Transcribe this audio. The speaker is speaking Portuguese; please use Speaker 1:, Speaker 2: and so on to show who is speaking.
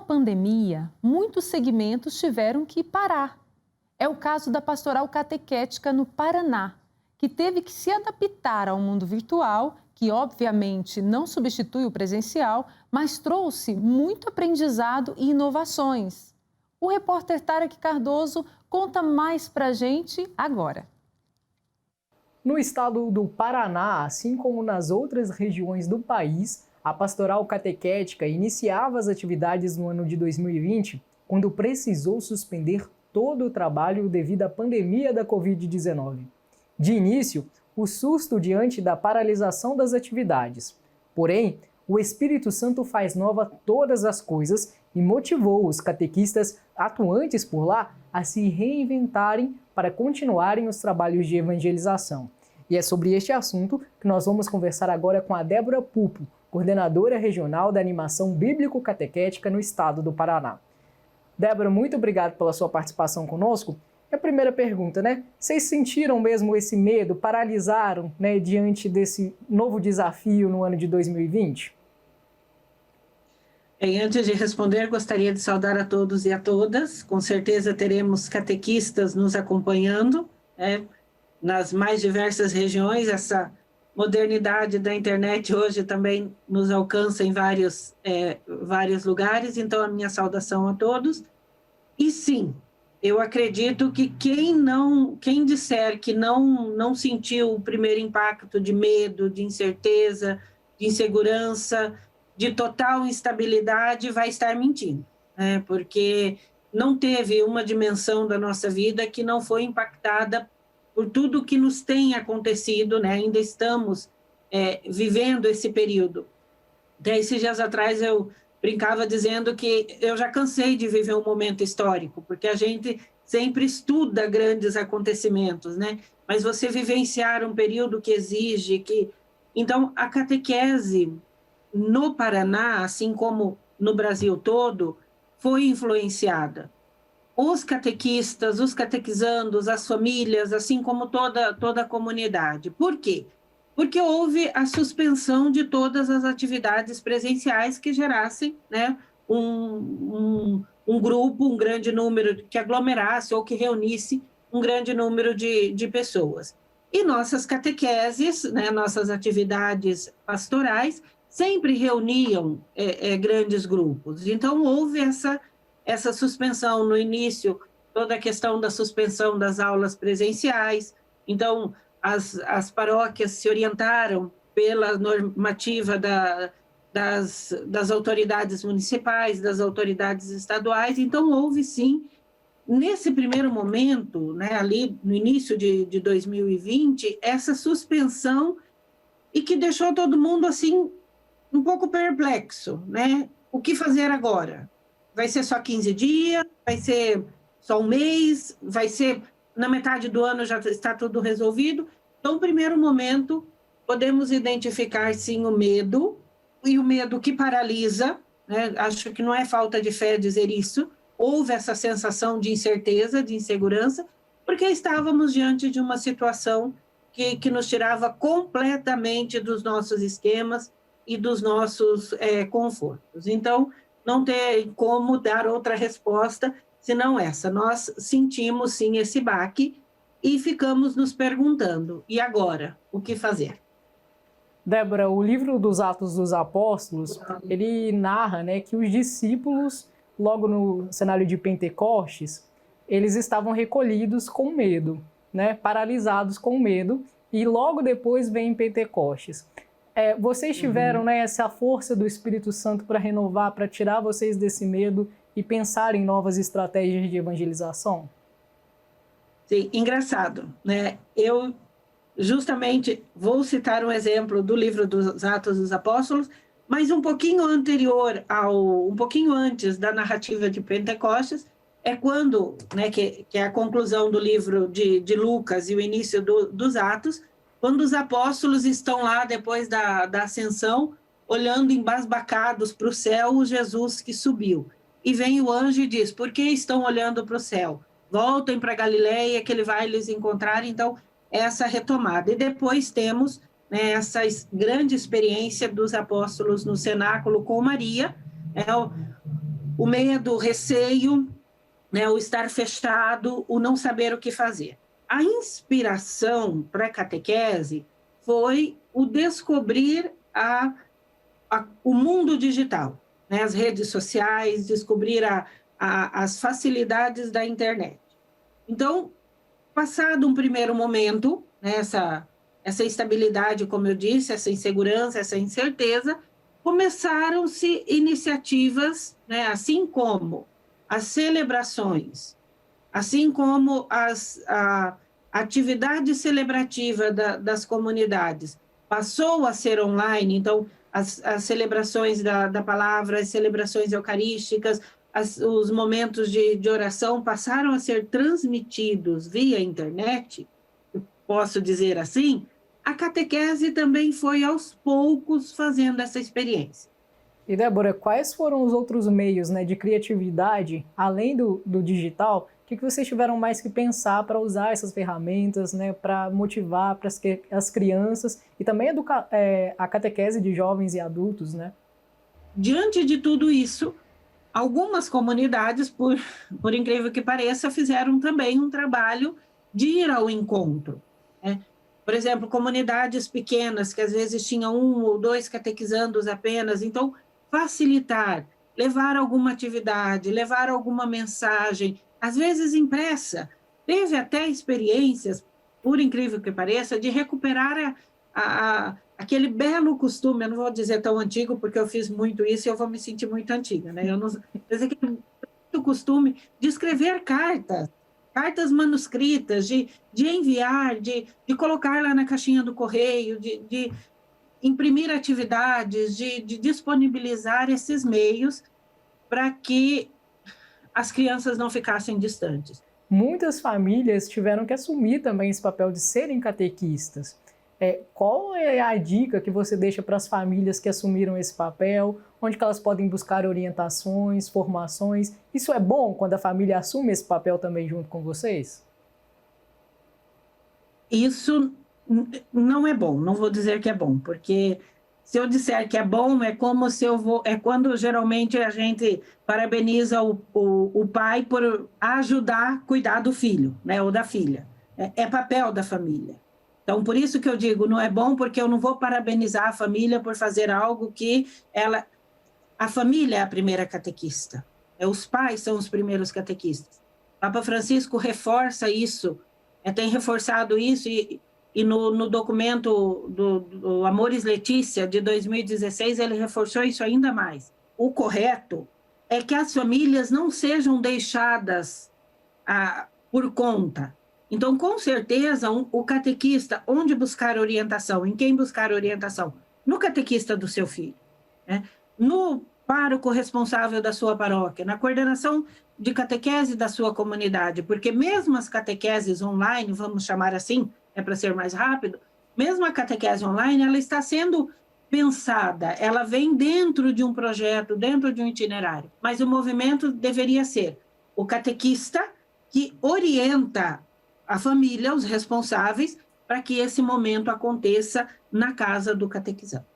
Speaker 1: pandemia, muitos segmentos tiveram que parar. É o caso da Pastoral Catequética no Paraná, que teve que se adaptar ao mundo virtual, que obviamente não substitui o presencial, mas trouxe muito aprendizado e inovações. O repórter Tarek Cardoso conta mais pra gente agora.
Speaker 2: No estado do Paraná, assim como nas outras regiões do país, a Pastoral Catequética iniciava as atividades no ano de 2020, quando precisou suspender todo o trabalho devido à pandemia da Covid-19. De início, o susto diante da paralisação das atividades. Porém, o Espírito Santo faz nova todas as coisas e motivou os catequistas atuantes por lá a se reinventarem para continuarem os trabalhos de evangelização. E é sobre este assunto que nós vamos conversar agora com a Débora Pupo, coordenadora regional da animação bíblico-catequética no estado do Paraná. Débora, muito obrigado pela sua participação conosco. A primeira pergunta, Vocês sentiram mesmo esse medo, paralisaram, diante desse novo desafio no ano de 2020?
Speaker 3: Bem, antes de responder, gostaria de saudar a todos e a todas. Com certeza teremos catequistas nos acompanhando, nas mais diversas regiões. Essa modernidade da internet hoje também nos alcança em vários lugares, então a minha saudação a todos. E sim, eu acredito que quem disser que não sentiu o primeiro impacto de medo, de incerteza, de insegurança, de total instabilidade, vai estar mentindo, porque não teve uma dimensão da nossa vida que não foi impactada por tudo que nos tem acontecido, ainda estamos vivendo esse período. 10 dias atrás eu brincava dizendo que eu já cansei de viver um momento histórico, porque a gente sempre estuda grandes acontecimentos, mas você vivenciar um período que exige que... Então, a catequese no Paraná, assim como no Brasil todo, foi influenciada. Os catequistas, os catequizandos, as famílias, assim como toda a comunidade. Por quê? Porque houve a suspensão de todas as atividades presenciais que gerassem um grupo, um grande número, que aglomerasse ou que reunisse um grande número de pessoas. E nossas catequeses, nossas atividades pastorais, sempre reuniam grandes grupos. Então, houve essa suspensão no início, toda a questão da suspensão das aulas presenciais. Então, as paróquias se orientaram pela normativa das autoridades municipais, das autoridades estaduais. Então, houve sim, nesse primeiro momento, ali no início de 2020, essa suspensão e que deixou todo mundo assim um pouco perplexo, O que fazer agora? Vai ser só 15 dias? Vai ser só um mês? Vai ser na metade do ano já está tudo resolvido? Então, no primeiro momento, podemos identificar, sim, o medo, e o medo que paralisa, Acho que não é falta de fé dizer isso. Houve essa sensação de incerteza, de insegurança, porque estávamos diante de uma situação que nos tirava completamente dos nossos esquemas e dos nossos confortos. Então, não tem como dar outra resposta senão essa. Nós sentimos, sim, esse baque e ficamos nos perguntando, e agora? O que fazer?
Speaker 2: Débora, o livro dos Atos dos Apóstolos, ele narra que os discípulos, logo no cenário de Pentecostes, eles estavam recolhidos com medo, paralisados com medo, e logo depois vem Pentecostes. Vocês tiveram essa força do Espírito Santo para renovar, para tirar vocês desse medo e pensar em novas estratégias de evangelização?
Speaker 3: Sim, engraçado, Eu justamente vou citar um exemplo do livro dos Atos dos Apóstolos, mas um pouquinho antes da narrativa de Pentecostes, é quando, que é a conclusão do livro de Lucas e o início dos Atos, quando os apóstolos estão lá depois da ascensão, olhando embasbacados para o céu, o Jesus que subiu. E vem o anjo e diz: por que estão olhando para o céu? Voltem para Galileia, que ele vai lhes encontrar. Então, essa retomada. E depois temos essa grande experiência dos apóstolos no cenáculo com Maria, o medo, o receio, né, o estar fechado, o não saber o que fazer. A inspiração para a catequese foi o descobrir o mundo digital, né, as redes sociais, descobrir as facilidades da internet. Então, passado um primeiro momento, né, essa instabilidade, como eu disse, essa insegurança, essa incerteza, começaram-se iniciativas, né, assim como as celebrações, assim como a atividade celebrativa das comunidades passou a ser online, então as celebrações da palavra, as celebrações eucarísticas, os momentos de oração passaram a ser transmitidos via internet, posso dizer assim, a catequese também foi aos poucos fazendo essa experiência.
Speaker 2: E Débora, quais foram os outros meios, né, de criatividade, além do digital, que vocês tiveram mais que pensar para usar essas ferramentas, né, para motivar para as crianças e também educar a catequese de jovens e adultos, né?
Speaker 3: Diante de tudo isso, algumas comunidades, por incrível que pareça, fizeram também um trabalho de ir ao encontro, né? Por exemplo, comunidades pequenas, que às vezes tinham 1 ou 2 catequizandos apenas, então, facilitar, levar alguma atividade, levar alguma mensagem, às vezes impressa. Teve até experiências, por incrível que pareça, de recuperar aquele belo costume, eu não vou dizer tão antigo, porque eu fiz muito isso e eu vou me sentir muito antiga, né? Eu não mas aquele costume de escrever cartas manuscritas, de enviar, de colocar lá na caixinha do correio, de imprimir atividades, de disponibilizar esses meios para que as crianças não ficassem distantes.
Speaker 2: Muitas famílias tiveram que assumir também esse papel de serem catequistas. Qual é a dica que você deixa para as famílias que assumiram esse papel? Onde que elas podem buscar orientações, formações? Isso é bom quando a família assume esse papel também junto com vocês?
Speaker 3: Isso não é bom, não vou dizer que é bom, porque se eu disser que é bom, é como se é quando geralmente a gente parabeniza o pai por ajudar a cuidar do filho, né, ou da filha. É papel da família. Então, por isso que eu digo, não é bom, porque eu não vou parabenizar a família por fazer algo que a família é a primeira catequista. Os pais são os primeiros catequistas. Papa Francisco reforça isso, tem reforçado isso, e no documento do Amoris Laetitia, de 2016, ele reforçou isso ainda mais. O correto é que as famílias não sejam deixadas por conta. Então, com certeza, o catequista, onde buscar orientação? Em quem buscar orientação? No catequista do seu filho, né? No pároco responsável da sua paróquia, na coordenação de catequese da sua comunidade, porque mesmo as catequeses online, vamos chamar assim, para ser mais rápido, mesmo a catequese online, ela está sendo pensada, ela vem dentro de um projeto, dentro de um itinerário, mas o movimento deveria ser o catequista que orienta a família, os responsáveis, para que esse momento aconteça na casa do catequizando.